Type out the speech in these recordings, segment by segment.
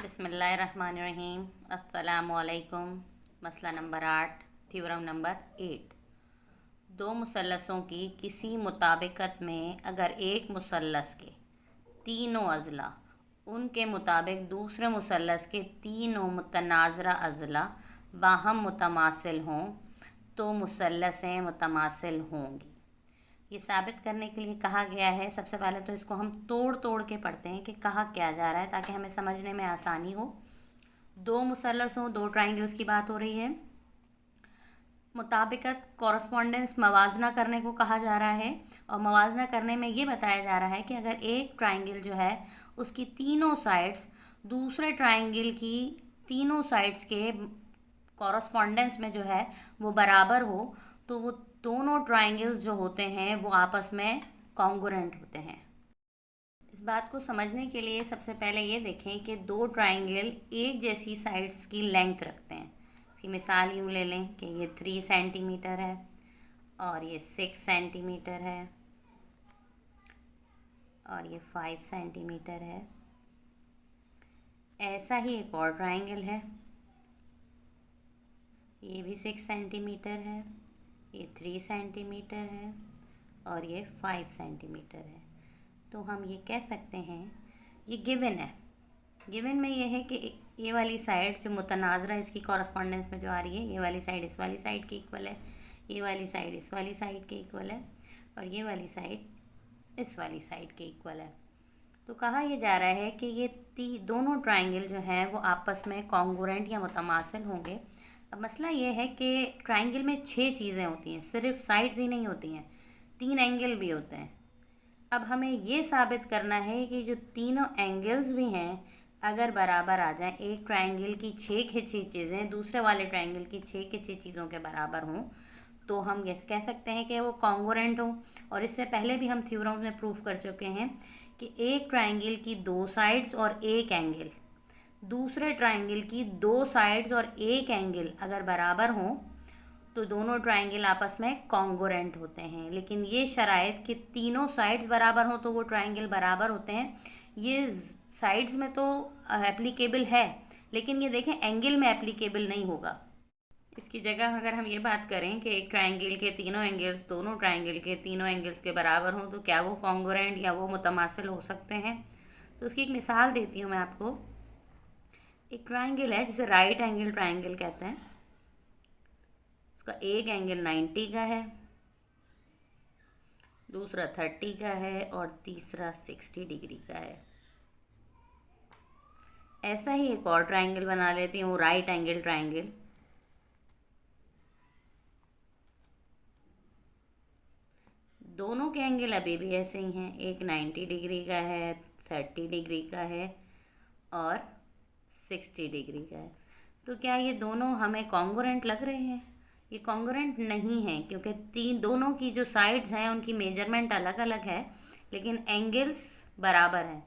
बिस्मिल्लाहिर्रहमानिर्रहीम। अस्सलामुअलैकुम। मसला नंबर 8, थ्योरम नंबर 8। दो मुसल्लसों की किसी मुताबिकत में अगर एक मुसल्लस के तीनों अज़ला उनके मुताबिक दूसरे मुसल्लस के तीनों मुतनाज़रा अज़ला बाहम मुतमासिल हों तो मुसल्लसें मुतमासिल होंगी। ये साबित करने के लिए कहा गया है। सबसे पहले तो इसको हम तोड़ तोड़ के पढ़ते हैं कि कहा क्या जा रहा है, ताकि हमें समझने में आसानी हो। दो मुसल्लसों, दो ट्राइंगल्स की बात हो रही है। मुताबिकत, कॉरस्पॉन्डेंस, मवाजना करने को कहा जा रहा है। और मवाजना करने में ये बताया जा रहा है कि अगर एक ट्राइंगल जो है उसकी तीनों साइड्स दूसरे ट्राइंगल की तीनों साइड्स के कॉरस्पॉन्डेंस में जो है वो बराबर हो, तो वो दोनों ट्राइंगल्स जो होते हैं वो आपस में कॉन्ग्रुएंट होते हैं। इस बात को समझने के लिए सबसे पहले ये देखें कि दो ट्राइंगल एक जैसी साइड्स की लेंथ रखते हैं। इसकी मिसाल यूँ ले लें कि ये 3 सेंटीमीटर है और ये 6 सेंटीमीटर है और ये 5 सेंटीमीटर है। ऐसा ही एक और ट्राइंगल है, ये भी 6 सेंटीमीटर है, ये 3 सेंटीमीटर है और ये 5 सेंटीमीटर है। तो हम ये कह सकते हैं, ये गिवन है। गिवन में ये है कि ये वाली साइड जो मुतनाज़रा इसकी कॉरस्पॉन्डेंस में जो आ रही है, ये वाली साइड इस वाली साइड के इक्वल है, ये वाली साइड इस वाली साइड के इक्वल है और ये वाली साइड इस वाली साइड के इक्वल है। तो कहा यह जा रहा है कि ये दोनों ट्राइंगल जो हैं वो आपस में कॉन्ग्रुएंट या मुतमासिल होंगे। अब मसला ये है कि ट्राइंगल में 6 चीज़ें होती हैं, सिर्फ साइड्स ही नहीं होती हैं, 3 एंगल भी होते हैं। अब हमें ये साबित करना है कि जो तीनों एंगल्स भी हैं अगर बराबर आ जाएं, एक ट्राइंगल की 6 के 6 चीज़ें दूसरे वाले ट्राइंगल की 6 के 6 चीज़ों के बराबर हों, तो हम ये कह सकते हैं कि वो कॉन्ग्रुएंट हो। और इससे पहले भी हम थ्योरम में प्रूफ कर चुके हैं कि एक ट्राइंगल की 2 साइड्स और एक एंगल दूसरे ट्राइंगल की 2 साइड्स और एक एंगल अगर बराबर हों तो दोनों ट्राइंगल आपस में कॉन्ग्रुएंट होते हैं। लेकिन ये शराइत कि तीनों साइड्स बराबर हों तो वो ट्राइंगल बराबर होते हैं, ये साइड्स में तो एप्लीकेबल है, लेकिन ये देखें एंगल में एप्लीकेबल नहीं होगा। इसकी जगह अगर हम ये बात करें कि एक ट्राइंगल के तीनों एंगल्स दोनों ट्राइंगल के तीनों एंगल्स के बराबर हों तो क्या वो कॉन्ग्रुएंट या वो मुतमासिल हो सकते हैं। तो उसकी एक मिसाल देती हूँ मैं आपको। एक ट्राइंगल है जिसे राइट एंगल ट्राइंगल कहते हैं। उसका एक एंगल 90 का है, दूसरा 30 का है और तीसरा 60 डिग्री का है। ऐसा ही एक और ट्राइंगल बना लेती हूँ, राइट एंगल ट्राइंगल। दोनों के एंगल अभी भी ऐसे ही हैं, एक 90 डिग्री का है, 30 डिग्री का है और 60 डिग्री का है। तो क्या ये दोनों हमें कॉन्ग्रुएंट लग रहे हैं? ये कॉन्ग्रुएंट नहीं है, क्योंकि दोनों की जो साइड्स हैं उनकी मेजरमेंट अलग अलग है लेकिन एंगल्स बराबर हैं।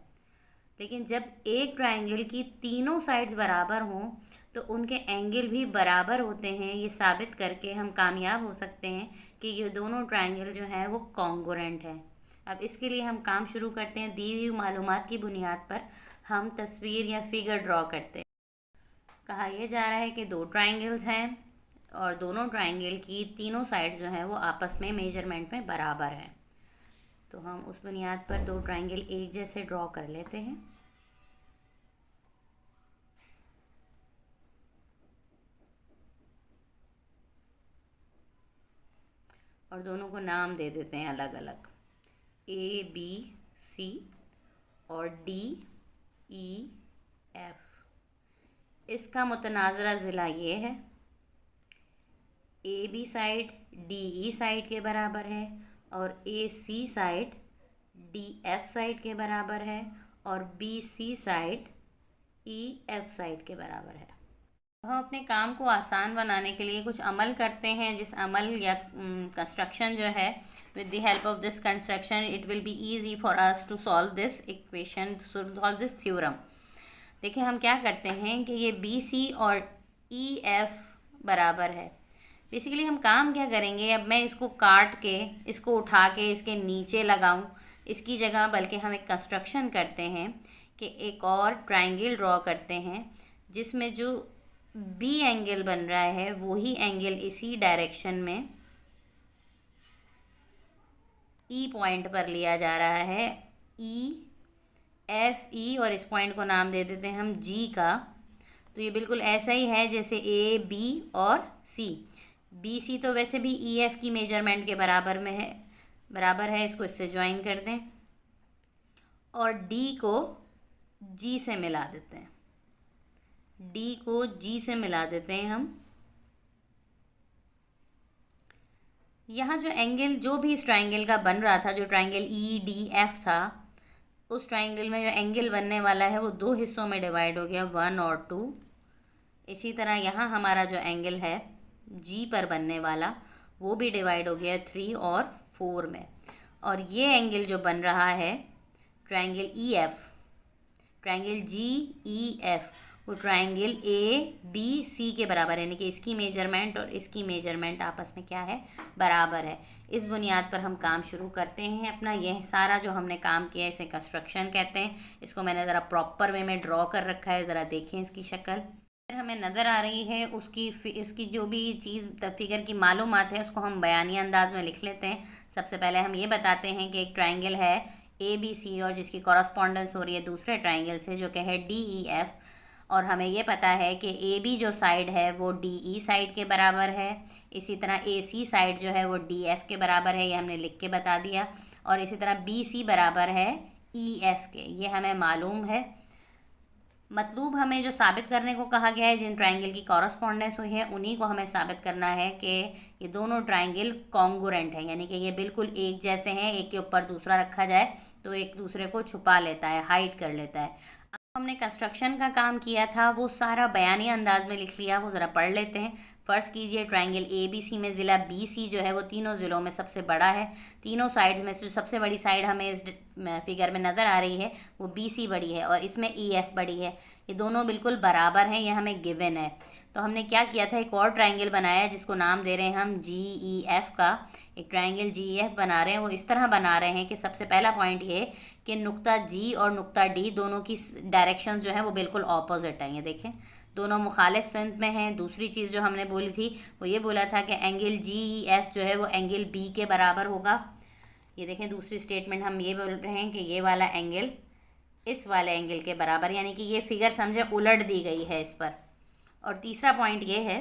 लेकिन जब एक ट्राइंगल की तीनों साइड्स बराबर हों तो उनके एंगल भी बराबर होते हैं। ये साबित करके हम कामयाब हो सकते हैं कि ये दोनों ट्राइंगल जो हैं वो कॉन्ग्रुएंट हैं। अब इसके लिए हम काम शुरू करते हैं। दी हुई मालूमात की बुनियाद पर हम तस्वीर या फिगर ड्रॉ करते हैं। कहा यह जा रहा है कि दो ट्राइंगल्स हैं और दोनों ट्राइंगल की तीनों साइड्स जो हैं वो आपस में मेजरमेंट में बराबर हैं। तो हम उस बुनियाद पर दो ट्राइंगल एक जैसे ड्रॉ कर लेते हैं। और दोनों को नाम दे देते हैं अलग अलग, ABC और DEF। इसका मुतनाज़रा ज़िला ये है, AB साइड DE साइड के बराबर है और AC साइड DF साइड के बराबर है और BC साइड EF साइड के बराबर है। हम अपने काम को आसान बनाने के लिए कुछ अमल करते हैं, जिस अमल या कंस्ट्रक्शन जो है, with the help of this construction it will be easy for us to solve this equation, solve this theorem. देखिए हम क्या करते हैं कि ये BC और EF बराबर है। बेसिकली हम काम क्या करेंगे, अब मैं इसको काट के इसको उठा के इसके नीचे लगाऊं इसकी जगह, बल्कि हम एक कंस्ट्रक्शन करते हैं कि एक और ट्रायंगल ड्रॉ करते हैं जिसमें जो बी एंगल बन रहा है वही एंगल इसी डायरेक्शन में ई पॉइंट पर लिया जा रहा है, ई एफ ई, और इस पॉइंट को नाम दे देते हैं हम जी का। तो ये बिल्कुल ऐसा ही है जैसे ए बी और सी। बी सी तो वैसे भी ई एफ की मेजरमेंट के बराबर में है, बराबर है, इसको इससे ज्वाइन कर दें और डी को जी से मिला देते हैं, डी को जी से मिला देते हैं हम। यहाँ जो एंगल जो भी इस ट्रायंगल का बन रहा था, जो ट्रायंगल ई डी एफ था, उस ट्रायंगल में जो एंगल बनने वाला है वो दो हिस्सों में डिवाइड हो गया, 1 और 2। इसी तरह यहाँ हमारा जो एंगल है जी पर बनने वाला वो भी डिवाइड हो गया 3 और 4 में। और ये एंगल जो बन रहा है ट्रायंगल ई एफ, ट्रायंगल जी ई एफ, वो ट्रायंगल ए बी सी के बराबर है, यानी कि इसकी मेजरमेंट और इसकी मेजरमेंट आपस में क्या है, बराबर है। इस बुनियाद पर हम काम शुरू करते हैं अपना। यह सारा जो हमने काम किया इसे कंस्ट्रक्शन कहते हैं। इसको मैंने ज़रा प्रॉपर वे में ड्रॉ कर रखा है, ज़रा देखें इसकी शक्ल। फिर हमें नज़र आ रही है उसकी जो भी चीज़ फिगर की मालूमात है उसको हम बयानी अंदाज में लिख लेते हैं। सबसे पहले हम ये बताते हैं कि एक ट्रायंगल है ए बी सी और जिसकी कॉरस्पॉन्डेंस हो रही है दूसरे ट्रायंगल से जो कि है डी ई एफ, और हमें ये पता है कि ए बी जो साइड है वो डी ई साइड के बराबर है। इसी तरह ए सी साइड जो है वो डी एफ के बराबर है, ये हमने लिख के बता दिया। और इसी तरह बी सी बराबर है ई एफ के, ये हमें मालूम है। मतलूब हमें जो साबित करने को कहा गया है, जिन ट्रायंगल की कॉरस्पॉन्डेंस हुई है उन्हीं को हमें साबित करना है कि ये दोनों ट्रायंगल कॉन्ग्रुएंट हैं, यानी कि ये बिल्कुल एक जैसे हैं। एक के ऊपर दूसरा रखा जाए तो एक दूसरे को छुपा लेता है, हाइड कर लेता है। अब हमने कंस्ट्रक्शन का काम किया था वो सारा बयानी अंदाज में लिख लिया, वो ज़रा पढ़ लेते हैं। फ़र्ज़ कीजिए ट्रायंगल ए बी सी में ज़िला बी सी जो है वो तीनों ज़िलों में सबसे बड़ा है। तीनों साइड्स में से जो सबसे बड़ी साइड हमें इस फिगर में नज़र आ रही है वो बी सी बड़ी है और इसमें ई एफ बड़ी है। ये दोनों बिल्कुल बराबर हैं, ये हमें गिवन है। तो हमने क्या किया था, एक और ट्रायंगल बनाया जिसको नाम दे रहे हैं हम जी ई एफ का। एक ट्रायंगल जी ई एफ बना रहे हैं, वो इस तरह बना रहे हैं कि सबसे पहला पॉइंट ये कि नुक्ता जी और नुक्ता डी दोनों की डायरेक्शंस जो हैं वो बिल्कुल ऑपोजिट हैं। ये देखें दोनों मुखालिफ सिमत में हैं। दूसरी चीज़ जो हमने बोली थी वो ये बोला था कि एंगल जी ई एफ जो है वो एंगल बी के बराबर होगा। ये देखें दूसरी स्टेटमेंट हम ये बोल रहे हैं कि ये वाला एंगल इस वाले एंगल के बराबर, यानी कि ये फिगर समझे उलट दी गई है इस पर। और तीसरा पॉइंट ये है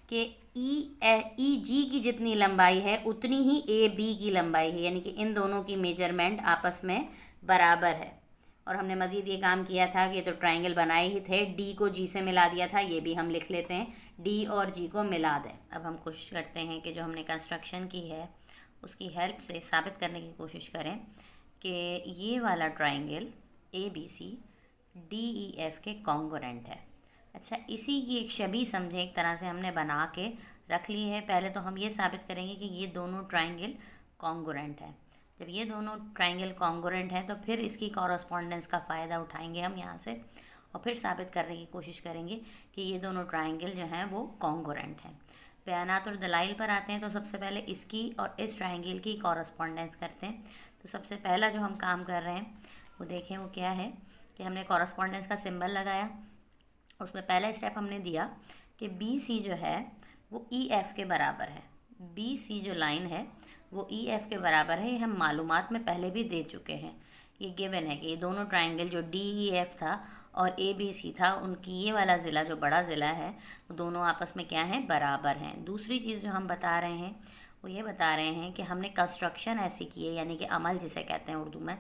कि ई जी की जितनी लंबाई है उतनी ही ए बी की लंबाई है, यानी कि इन दोनों की मेजरमेंट आपस में बराबर है। और हमने मज़ीद ये काम किया था कि तो ट्रायंगल बनाए ही थे, डी को जी से मिला दिया था, ये भी हम लिख लेते हैं, डी और जी को मिला दें। अब हम कोशिश करते हैं कि जो हमने कंस्ट्रक्शन की है उसकी हेल्प से साबित करने की कोशिश करें कि ये वाला triangle A B C D E F के कॉन्ग्रुएंट है। अच्छा, इसी की एक शबीह समझे एक तरह से हमने बना के रख ली है। पहले तो हम ये साबित करेंगे कि ये दोनों ट्रायंगल कॉन्ग्रुएंट है। जब ये दोनों ट्रायंगल कॉन्ग्रुएंट हैं तो फिर इसकी कॉरस्पॉन्डेंस का फ़ायदा उठाएंगे हम यहाँ से और फिर साबित करने की कोशिश करेंगे कि ये दोनों ट्रायंगल जो हैं वो कॉन्ग्रुएंट हैं। बयानात और दलाइल पर आते हैं तो सबसे पहले इसकी और इस ट्रायंगल की कॉरस्पॉन्डेंस करते हैं। तो सबसे पहला जो हम काम कर रहे हैं वो देखें वो क्या है कि हमने कॉरस्पॉन्डेंस का सिंबल लगाया। उसमें पहला स्टेप हमने दिया कि बी सी जो है वो ई एफ़ के बराबर है। बी सी जो लाइन है वो ई एफ़ के बराबर है, ये हम मालूमात में पहले भी दे चुके हैं। ये गिवन है कि ये दोनों ट्रायंगल जो डी ई एफ़ था और ए बी सी था उनकी ये वाला ज़िला जो बड़ा ज़िला है वो दोनों आपस में क्या हैं, बराबर हैं। दूसरी चीज़ जो हम बता रहे हैं वो ये बता रहे हैं कि हमने कंस्ट्रक्शन ऐसी की है, यानी कि अमल जिसे कहते हैं उर्दू में,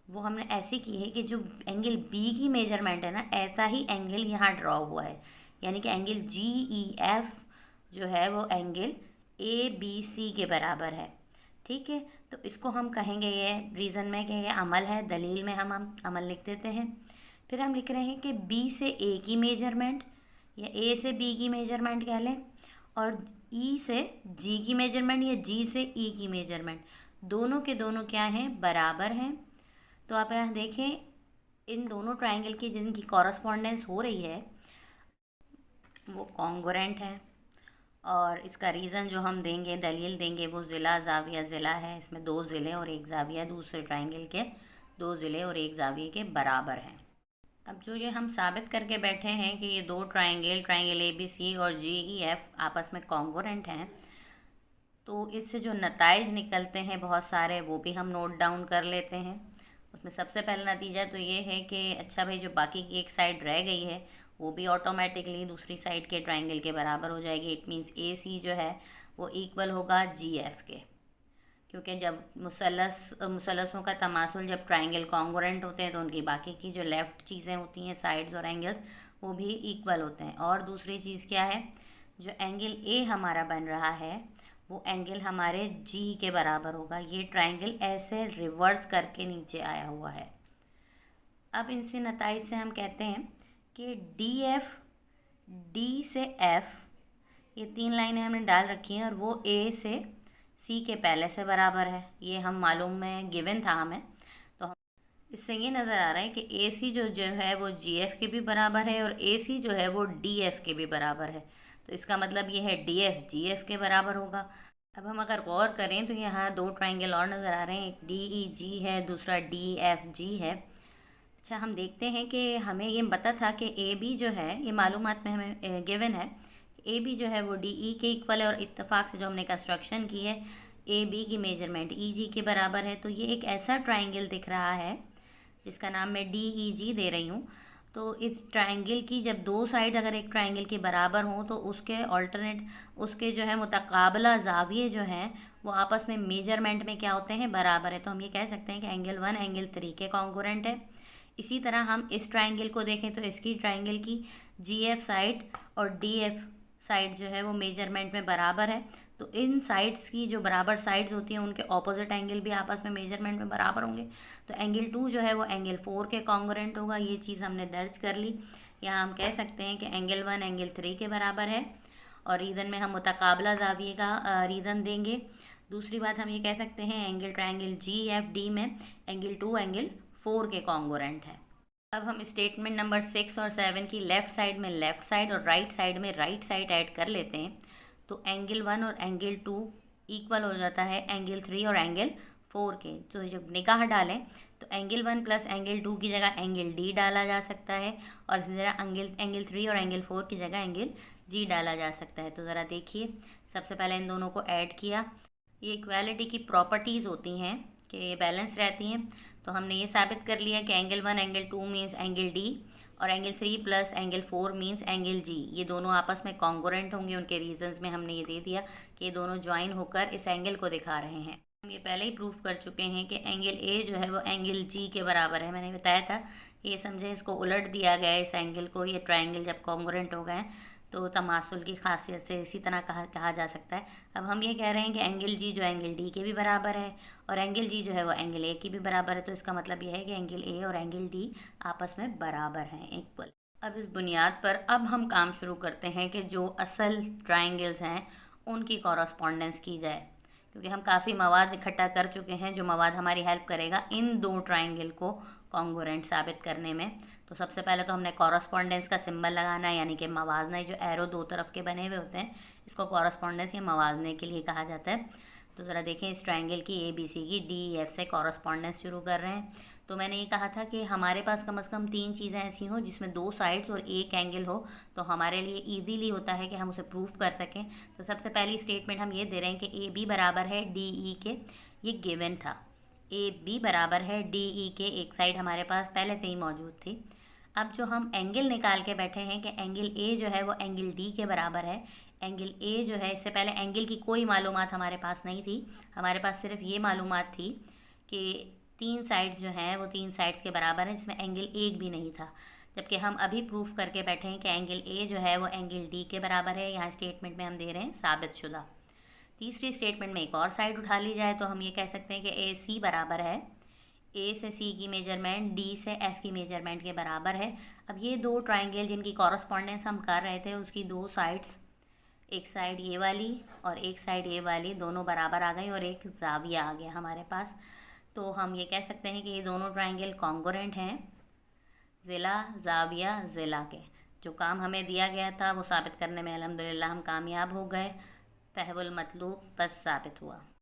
वो हमने ऐसी की है कि जो एंगल बी की मेजरमेंट है ना, ऐसा ही एंगल यहाँ ड्रॉ हुआ है, यानी कि एंगल जी ई एफ़ जो है वो एंगल ए बी सी के बराबर है। ठीक है, तो इसको हम कहेंगे ये रीज़न में कि ये अमल है, दलील में हम अमल लिख देते हैं। फिर हम लिख रहे हैं कि बी से ए की मेजरमेंट या ए से बी की मेजरमेंट कह लें, और ई से जी की मेजरमेंट या जी से ई की मेजरमेंट, दोनों के दोनों क्या हैं, बराबर हैं। तो आप यहाँ देखें इन दोनों ट्रायंगल की जिनकी कॉरस्पॉन्डेंस हो रही है वो कॉन्ग्रुएंट है। और इसका रीज़न जो हम देंगे, दलील देंगे, वो ज़िला ज़ाविया ज़िला है। इसमें 2 ज़िले और 1 ज़ाविया, दूसरे ट्रायंगल के 2 ज़िले और 1 ज़ाविये के बराबर हैं। अब जो ये हम साबित करके बैठे हैं कि ये दो ट्राइंगल ए बी सी और जी ई एफ आपस में कॉन्ग्रुएंट हैं, तो इससे जो नताइज निकलते हैं बहुत सारे वो भी हम नोट डाउन कर लेते हैं। उसमें सबसे पहला नतीजा तो ये है कि अच्छा भाई, जो बाकी की एक साइड रह गई है वो भी ऑटोमेटिकली दूसरी साइड के ट्राइंगल के बराबर हो जाएगी। इट मीन्स ए सी जो है वो इक्वल होगा जी एफ के, क्योंकि जब मुसलसों का तमासुल जब ट्राइंगल कॉन्ग्रुएंट होते हैं तो उनकी बाकी की जो लेफ़्ट चीज़ें होती हैं, साइड्स और एंगल्स, वो भी इक्वल होते हैं। और दूसरी चीज़ क्या है, जो एंगल ए हमारा बन रहा है वो एंगल हमारे जी के बराबर होगा। ये ट्राइंगल ऐसे रिवर्स करके नीचे आया हुआ है। अब इनसे नताइज से हम कहते हैं कि डी एफ, डी से एफ, ये 3 लाइनें हमने डाल रखी हैं और वो ए से सी के पहले से बराबर है। ये हम मालूम में गिवन था हमें, तो हम इससे ये नज़र आ रहा है कि ए सी जो है वो जी एफ के भी बराबर है और ए सी जो है वो डी एफ के भी बराबर है। तो इसका मतलब ये है डी एफ जी एफ के बराबर होगा। अब हम अगर गौर करें तो यहाँ 2 ट्राइंगल और नज़र आ रहे हैं, एक डी ई जी है, दूसरा डी एफ जी है। अच्छा, हम देखते हैं कि हमें ये पता था कि ए बी जो है, ये मालूमात में हमें गिवन है, ए बी जो है वो डी ई के इक्वल है और इत्तेफाक से जो हमने कंस्ट्रक्शन की है ए बी की मेजरमेंट ई जी के बराबर है। तो ये एक ऐसा ट्राइंगल दिख रहा है जिसका नाम मैं डी ई जी दे रही हूँ। तो इस ट्राइंगल की जब दो साइड अगर एक ट्राइंगल के बराबर हों तो उसके अल्टरनेट, उसके जो है मुतकाबला ज़ाविये जो हैं वो आपस में मेजरमेंट में क्या होते हैं, बराबर है। तो हम ये कह सकते हैं कि एंगल 1 एंगल 3 के कॉन्ग्रुएंट है। इसी तरह हम इस ट्राइंगल को देखें तो इसकी ट्राइंगल की जी एफ साइड और डी एफ साइड जो है वो मेजरमेंट में बराबर है। तो इन साइड्स की जो बराबर साइड्स होती हैं उनके ऑपोजिट एंगल भी आपस में मेजरमेंट में बराबर होंगे। तो एंगल 2 जो है वो एंगल 4 के कॉन्ग्रुएंट होगा। ये चीज़ हमने दर्ज कर ली। यहाँ हम कह सकते हैं कि एंगल 1 एंगल 3 के बराबर है और रीज़न में हम मुतकाबला ज़ाविये का रीज़न देंगे। दूसरी बात हम ये कह सकते हैं एंगल ट्राइंगल जी एफ डी में एंगल 2 एंगल 4 के कॉन्ग्रुएंट है। अब हम स्टेटमेंट नंबर 6 और 7 की लेफ़्ट साइड में लेफ़्ट साइड और राइट साइड में राइट साइड ऐड कर लेते हैं। तो एंगल 1 और एंगल 2 इक्वल हो जाता है एंगल 3 और एंगल 4 के। तो जब निगाह डालें तो एंगल 1 प्लस एंगल 2 की जगह एंगल डी डाला जा सकता है और इसी तरह एंगल 3 और एंगल 4 की जगह एंगल जी डाला जा सकता है। तो ज़रा देखिए, सबसे पहले इन दोनों को ऐड किया। ये इक्वालिटी की प्रॉपर्टीज़ होती हैं कि ये बैलेंस रहती हैं। तो हमने ये साबित कर लिया कि angle 1 angle 2 means angle D और angle 3 plus angle 4 means angle G, ये दोनों आपस में कॉन्ग्रुएंट होंगे। उनके रीजंस में हमने ये दे दिया कि ये दोनों ज्वाइन होकर इस एंगल को दिखा रहे हैं। हम ये पहले ही प्रूफ कर चुके हैं कि एंगल ए जो है वो एंगल जी के बराबर है। मैंने बताया था, ये समझे इसको उलट दिया गया है इस एंगल को। ये ट्राइंगल जब कॉन्ग्रुएंट हो गए तो तमासुल की खासियत से इसी तरह कहा जा सकता है। अब हम ये कह रहे हैं कि एंगल जी जो एंगल डी के भी बराबर है और एंगल जी जो है वो एंगल ए की भी बराबर है। तो इसका मतलब ये है कि एंगल ए और एंगल डी आपस में बराबर हैं, इक्वल। अब इस बुनियाद पर अब हम काम शुरू करते हैं कि जो असल ट्राइंगल्स हैं उनकी कॉरस्पॉन्डेंस की जाए, क्योंकि हम काफ़ी मवाद इकट्ठा कर चुके हैं जो मवाद हमारी हेल्प करेगा इन दो ट्राइंगल को कॉन्ग्रुएंट साबित करने में। तो सबसे पहले तो हमने कॉरस्पॉन्डेंस का सिंबल लगाना है, यानी कि मवाजना। जो एरो दो तरफ के बने हुए होते हैं इसको कॉरस्पॉन्डेंस या मवाजने के लिए कहा जाता है। तो ज़रा देखें, इस ट्राइंगल की ए बी सी की डी एफ से कॉरस्पॉन्डेंस शुरू कर रहे हैं। तो मैंने ये कहा था कि हमारे पास कम से कम 3 चीज़ें ऐसी हों जिसमें 2 साइड्स और एक एंगल हो, तो हमारे लिए ईजीली होता है कि हम उसे प्रूफ कर सकें। तो सबसे पहली स्टेटमेंट हम ये दे रहे हैं कि ए बी बराबर है डी ई के। ये गिवन था, ए बी बराबर है डी ई के। एक साइड हमारे पास पहले से ही मौजूद थी। अब जो हम एंगल निकाल के बैठे हैं कि एंगल ए जो है वो एंगल डी के बराबर है। एंगल ए जो है, इससे पहले एंगल की कोई मालूमात हमारे पास नहीं थी। हमारे पास सिर्फ ये मालूमात थी कि 3 साइड्स जो हैं वो 3 साइड्स के बराबर हैं, जिसमें एंगल एक भी नहीं था। जबकि हम अभी प्रूफ करके बैठे हैं कि एंगल ए जो है वो एंगल डी के बराबर है। यहाँ स्टेटमेंट में हम दे रहे हैं साबित शुदा। तीसरी स्टेटमेंट में एक और साइड उठा ली जाए तो हम ये कह सकते हैं कि ए सी बराबर है, ए से सी की मेजरमेंट डी से एफ की मेजरमेंट के बराबर है। अब ये दो ट्राइंगल जिनकी कॉरस्पॉन्डेंस हम कर रहे थे उसकी 2 साइड्स, एक साइड ये वाली और एक साइड ये वाली, दोनों बराबर आ गई और एक जाविया आ गया हमारे पास। तो हम ये कह सकते हैं कि ये दोनों ट्राइंगल कॉन्ग्रुएंट हैं ज़िला जाविया ज़िला के। जो काम हमें दिया गया था वो साबित करने में अल्हम्दुलिल्लाह हम कामयाब हो गए। फहवुल मतलूब बस साबित हुआ।